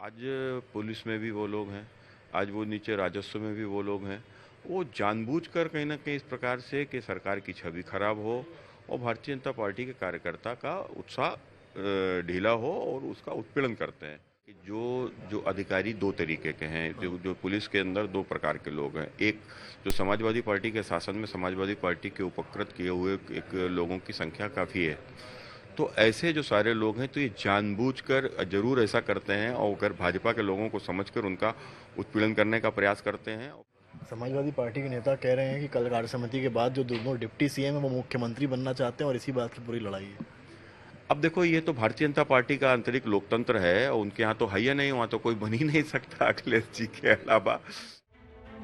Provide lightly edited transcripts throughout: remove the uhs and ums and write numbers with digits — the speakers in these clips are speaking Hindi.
आज पुलिस में भी वो लोग हैं, आज वो नीचे राजस्व में भी वो लोग हैं। वो जानबूझकर कहीं न कहीं इस प्रकार से कि सरकार की छवि खराब हो और भारतीय जनता पार्टी के कार्यकर्ता का उत्साह ढीला हो और उसका उत्पीड़न करते हैं। कि जो जो अधिकारी 2 तरीके के हैं, जो जो पुलिस के अंदर 2 प्रकार के लोग हैं। एक जो समाजवादी पार्टी के शासन में समाजवादी पार्टी के उपकृत किए हुए एक लोगों की संख्या काफ़ी है। तो ऐसे जो सारे लोग हैं तो ये जानबूझकर ज़रूर ऐसा करते हैं और अगर भाजपा के लोगों को समझकर उनका उत्पीड़न करने का प्रयास करते हैं। समाजवादी पार्टी के नेता कह रहे हैं कि कल कार्य समिति के बाद जो दोनों डिप्टी सीएम है वो मुख्यमंत्री बनना चाहते हैं और इसी बात की पूरी लड़ाई है। अब देखो, ये तो भारतीय जनता पार्टी का आंतरिक लोकतंत्र है और उनके यहाँ तो है या नहीं, वहाँ तो कोई बन ही नहीं सकता अखिलेश जी के अलावा।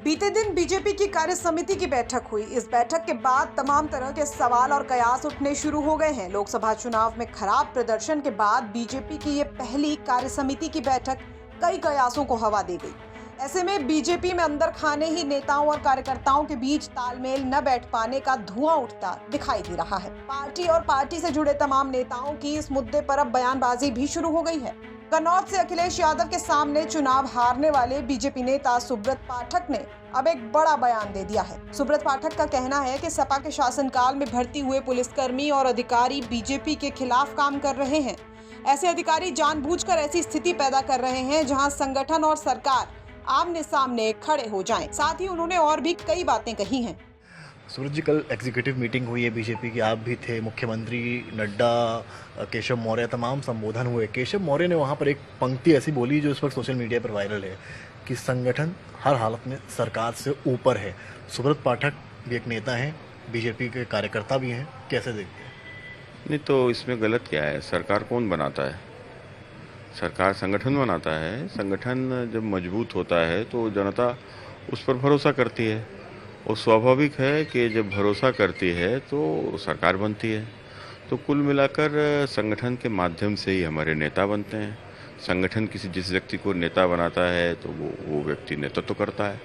बीते दिन बीजेपी की कार्य समिति की बैठक हुई। इस बैठक के बाद तमाम तरह के सवाल और कयास उठने शुरू हो गए हैं। लोकसभा चुनाव में खराब प्रदर्शन के बाद बीजेपी की ये पहली कार्य समिति की बैठक कई कयासों को हवा दे गई। ऐसे में बीजेपी में अंदर खाने ही नेताओं और कार्यकर्ताओं के बीच तालमेल न बैठ पाने का धुआं उठता दिखाई दे रहा है। पार्टी और पार्टी से जुड़े तमाम नेताओं की इस मुद्दे पर अब बयानबाजी भी शुरू हो गई है। कन्नौज से अखिलेश यादव के सामने चुनाव हारने वाले बीजेपी नेता सुब्रत पाठक ने अब एक बड़ा बयान दे दिया है। सुब्रत पाठक का कहना है कि सपा के शासनकाल में भर्ती हुए पुलिसकर्मी और अधिकारी बीजेपी के खिलाफ काम कर रहे हैं। ऐसे अधिकारी जानबूझकर ऐसी स्थिति पैदा कर रहे हैं जहां संगठन और सरकार आमने सामने खड़े हो जाएं। साथ ही उन्होंने और भी कई बातें कही हैं। सूरज जी, कल एग्जीक्यूटिव मीटिंग हुई है बीजेपी की, आप भी थे, मुख्यमंत्री नड्डा, केशव मौर्य, तमाम संबोधन हुए। केशव मौर्य ने वहाँ पर एक पंक्ति ऐसी बोली जो इस वक्त सोशल मीडिया पर वायरल है कि संगठन हर हालत में सरकार से ऊपर है। सुब्रत पाठक भी एक नेता हैं, बीजेपी के कार्यकर्ता भी हैं, कैसे देखते हैं? नहीं तो इसमें गलत क्या है? सरकार कौन बनाता है? सरकार संगठन बनाता है। संगठन जब मजबूत होता है तो जनता उस पर भरोसा करती है और स्वाभाविक है कि जब भरोसा करती है तो सरकार बनती है। तो कुल मिलाकर संगठन के माध्यम से ही हमारे नेता बनते हैं। संगठन जिस व्यक्ति को नेता बनाता है तो वो व्यक्ति नेतृत्व तो करता है।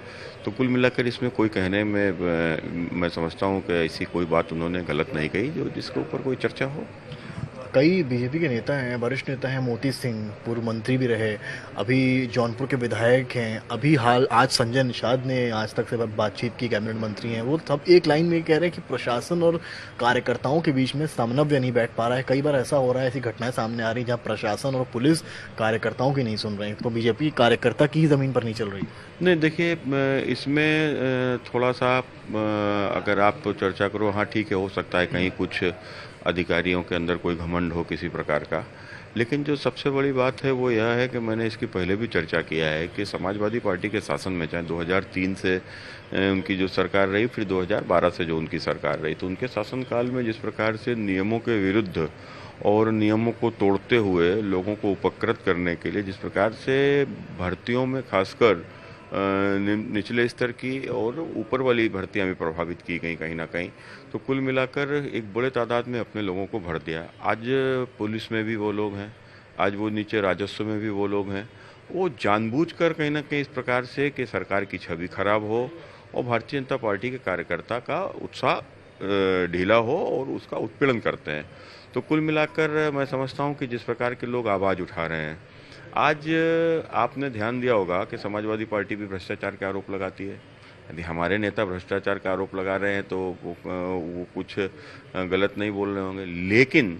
तो कुल मिलाकर इसमें कोई कहने में मैं समझता हूँ कि ऐसी कोई बात उन्होंने गलत नहीं कही जो जिसके ऊपर कोई चर्चा हो। कई बीजेपी के नेता हैं, वरिष्ठ नेता हैं, मोती सिंह पूर्व मंत्री भी रहे, अभी जौनपुर के विधायक हैं, अभी आज संजय निषाद ने आज तक से बातचीत की, कैबिनेट मंत्री हैं, वो सब एक लाइन में कह रहे हैं कि प्रशासन और कार्यकर्ताओं के बीच में समन्वय नहीं बैठ पा रहा है। कई बार ऐसा हो रहा है, ऐसी घटनाएं सामने आ रही हैं जहाँ प्रशासन और पुलिस कार्यकर्ताओं की नहीं सुन रहे हैं, तो बीजेपी कार्यकर्ता की ही ज़मीन पर नहीं चल रही। नहीं देखिए, इसमें थोड़ा सा अगर आप चर्चा करो, हाँ ठीक है, हो सकता है कहीं कुछ अधिकारियों के अंदर कोई घमंड हो किसी प्रकार का। लेकिन जो सबसे बड़ी बात है वो यह है कि मैंने इसकी पहले भी चर्चा किया है कि समाजवादी पार्टी के शासन में चाहे 2003 से उनकी जो सरकार रही, फिर 2012 से जो उनकी सरकार रही, तो उनके शासनकाल में जिस प्रकार से नियमों के विरुद्ध और नियमों को तोड़ते हुए लोगों को उपकृत करने के लिए जिस प्रकार से भर्तियों में खासकर निचले स्तर की और ऊपर वाली भर्तियां भी प्रभावित की गई कहीं ना कहीं, तो कुल मिलाकर एक बड़े तादाद में अपने लोगों को भर दिया। आज पुलिस में भी वो लोग हैं, आज वो नीचे राजस्व में भी वो लोग हैं। वो जानबूझकर कहीं ना कहीं इस प्रकार से कि सरकार की छवि खराब हो और भारतीय जनता पार्टी के कार्यकर्ता का उत्साह ढीला हो और उसका उत्पीड़न करते हैं। तो कुल मिलाकर मैं समझता हूँ कि जिस प्रकार के लोग आवाज़ उठा रहे हैं, आज आपने ध्यान दिया होगा कि समाजवादी पार्टी भी भ्रष्टाचार के आरोप लगाती है। यदि हमारे नेता भ्रष्टाचार का आरोप लगा रहे हैं तो वो कुछ गलत नहीं बोल रहे होंगे, लेकिन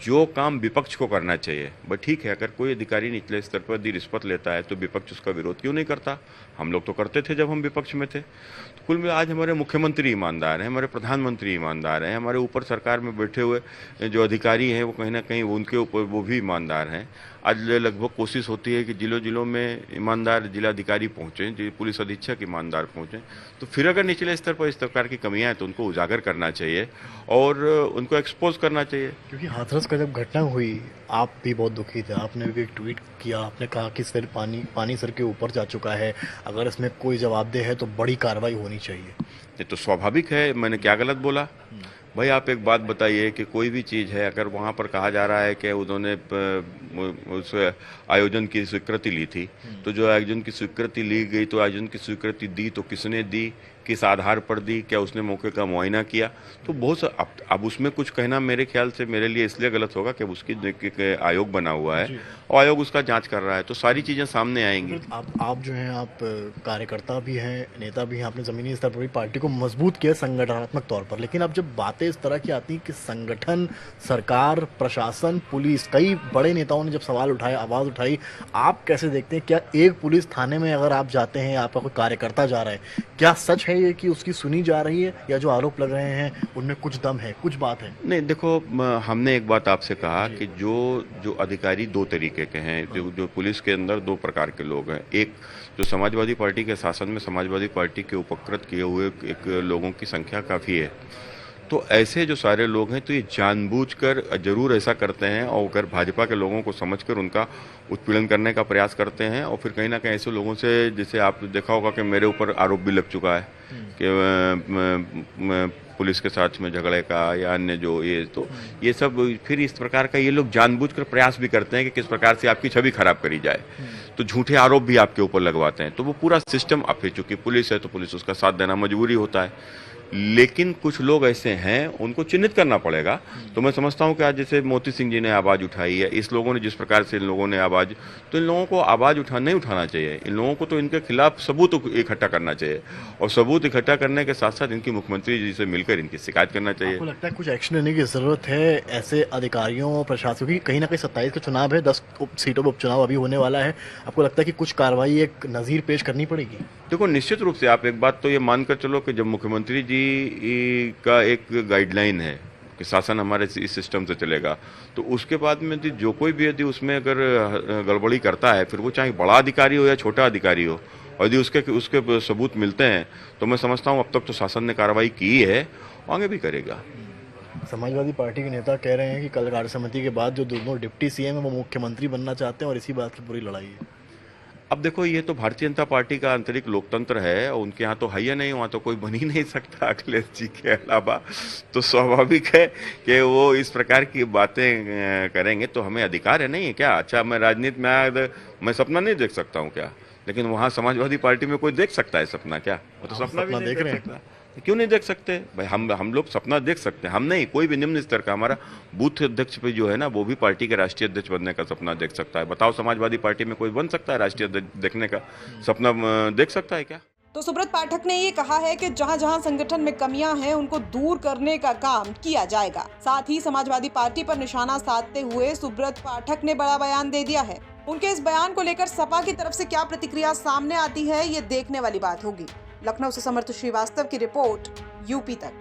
जो काम विपक्ष को करना चाहिए, बट ठीक है, अगर कोई अधिकारी निचले स्तर पर यदि रिश्वत लेता है तो विपक्ष उसका विरोध क्यों नहीं करता? हम लोग तो करते थे जब हम विपक्ष में थे। तो कुल में आज हमारे मुख्यमंत्री ईमानदार हैं, हमारे प्रधानमंत्री ईमानदार हैं, हमारे ऊपर सरकार में बैठे हुए जो अधिकारी हैं वो कहीं ना कहीं उनके ऊपर वो भी ईमानदार हैं। आज लगभग कोशिश होती है कि जिलों में ईमानदार जिलाधिकारी पहुँचें, पुलिस अधीक्षक ईमानदार पहुँचें। तो फिर अगर निचले स्तर पर इस प्रकार की कमियां हैं तो उनको उजागर करना चाहिए और उनको एक्सपोज करना चाहिए। क्योंकि हाथरस का जब घटना हुई, आप भी बहुत दुखी थे, आपने भी एक ट्वीट किया, आपने कहा कि सर पानी सर के ऊपर जा चुका है, अगर इसमें कोई जवाबदेह है तो बड़ी कार्रवाई होनी चाहिए। ये तो स्वाभाविक है, मैंने क्या गलत बोला? भाई आप एक बात बताइए कि कोई भी चीज़ है, अगर वहाँ पर कहा जा रहा है कि उन्होंने उस आयोजन की स्वीकृति ली थी, तो जो आयोजन की स्वीकृति ली गई, तो आयोजन की स्वीकृति दी तो किसने दी, किस आधार पर दी, क्या उसने मौके का मुआयना किया, तो बहुत अब उसमें कुछ कहना मेरे ख्याल से मेरे लिए इसलिए गलत होगा कि उसकी के आयोग बना हुआ है और आयोग उसका जांच कर रहा है, तो सारी चीज़ें सामने आएंगी। आप जो हैं, आप कार्यकर्ता भी हैं, नेता भी हैं, आपने ज़मीनी स्तर पर भी पार्टी को मजबूत किया संगठनात्मक तौर पर, लेकिन अब जब बातें इस तरह की आती हैं कि संगठन, सरकार, प्रशासन, पुलिस, कई बड़े नेताओं ने जब सवाल उठाए, आवाज़ उठाई, आप कैसे देखते हैं? क्या एक पुलिस थाने में अगर आप जाते हैं, आपका कोई कार्यकर्ता जा रहा है, क्या सच है ये कि उसकी सुनी जा रही है, या जो आरोप लग रहे हैं उनमें कुछ दम है, कुछ बात है? नहीं, देखो, हमने एक बात आपसे कहा कि जो अधिकारी दो तरीके के हैं, जो पुलिस के अंदर दो प्रकार के लोग हैं। एक जो समाजवादी पार्टी के शासन में समाजवादी पार्टी के उपकृत किए हुए एक लोगों की संख्या काफ़ी है, तो ऐसे जो सारे लोग हैं तो ये जानबूझकर जरूर ऐसा करते हैं और अगर भाजपा के लोगों को समझकर उनका उत्पीड़न करने का प्रयास करते हैं, और फिर कहीं ना कहीं ऐसे लोगों से, जैसे आप देखा होगा कि मेरे ऊपर आरोप भी लग चुका है कि पुलिस के साथ में झगड़े का या अन्य जो ये सब फिर इस प्रकार का ये लोग जानबूझकर प्रयास भी करते हैं कि किस प्रकार से आपकी छवि खराब करी जाए, तो झूठे आरोप भी आपके ऊपर लगवाते हैं। तो वो पूरा सिस्टम, अब फिर चूंकि पुलिस है तो पुलिस उसका साथ देना मजबूरी होता है, लेकिन कुछ लोग ऐसे हैं उनको चिन्हित करना पड़ेगा। तो मैं समझता हूं कि आज जैसे मोती सिंह जी ने आवाज़ उठाई है, इस लोगों ने जिस प्रकार से इन लोगों ने आवाज़, तो इन लोगों को आवाज़ नहीं उठाना चाहिए, इन लोगों को तो इनके खिलाफ सबूत इकट्ठा करना चाहिए, और सबूत इकट्ठा करने के साथ साथ इनकी मुख्यमंत्री जी से मिलकर इनकी शिकायत करना चाहिए। आपको लगता है कुछ एक्शन लेने की ज़रूरत है ऐसे अधिकारियों और प्रशासकों की? कहीं ना कहीं 27 का चुनाव है, 10 सीटों पर उपचुनाव अभी होने वाला है, आपको लगता है कि कुछ कार्रवाई, एक नज़ीर पेश करनी पड़ेगी? देखो, निश्चित रूप से आप एक बात तो ये मानकर चलो कि जब मुख्यमंत्री जी का एक गाइडलाइन है कि शासन हमारे इस सिस्टम से चलेगा, तो उसके बाद में जो कोई भी यदि उसमें अगर गड़बड़ी करता है, फिर वो चाहे बड़ा अधिकारी हो या छोटा अधिकारी हो, और यदि उसके सबूत मिलते हैं, तो मैं समझता हूँ अब तक तो शासन ने कार्रवाई की है, आगे भी करेगा। समाजवादी पार्टी के नेता कह रहे हैं कि कल कार्य समिति के बाद जो दोनों डिप्टी सीएम है वो मुख्यमंत्री बनना चाहते हैं और इसी बात की पूरी लड़ाई है। अब देखो, ये तो भारतीय जनता पार्टी का आंतरिक लोकतंत्र है, और उनके यहाँ तो है या नहीं, वहाँ तो कोई बन ही नहीं सकता अखिलेश जी के अलावा, तो स्वाभाविक है कि वो इस प्रकार की बातें करेंगे। तो हमें अधिकार है नहीं है क्या? अच्छा, मैं राजनीति में आया, मैं सपना नहीं देख सकता हूँ क्या? लेकिन वहाँ समाजवादी पार्टी में कोई देख सकता है सपना क्या? वो तो सपना भी नहीं देख सकता। क्यों नहीं देख सकते भाई? हम लोग सपना देख सकते हैं, हम नहीं, कोई भी निम्न स्तर का, हमारा बूथ अध्यक्ष पे जो है ना, वो भी पार्टी के राष्ट्रीय अध्यक्ष बनने का सपना देख सकता है। बताओ, समाजवादी पार्टी में कोई बन सकता है राष्ट्रीय अध्यक्ष देखने का सपना देख सकता है क्या? तो सुब्रत पाठक ने ये कहा है कि जहां जहां संगठन में कमियां हैं उनको दूर करने का काम किया जाएगा। साथ ही समाजवादी पार्टी पर निशाना साधते हुए सुब्रत पाठक ने बड़ा बयान दे दिया है। उनके इस बयान को लेकर सपा की तरफ से क्या प्रतिक्रिया सामने आती है, ये देखने वाली बात होगी। लखनऊ से समर्थ श्रीवास्तव की रिपोर्ट, यूपी तक।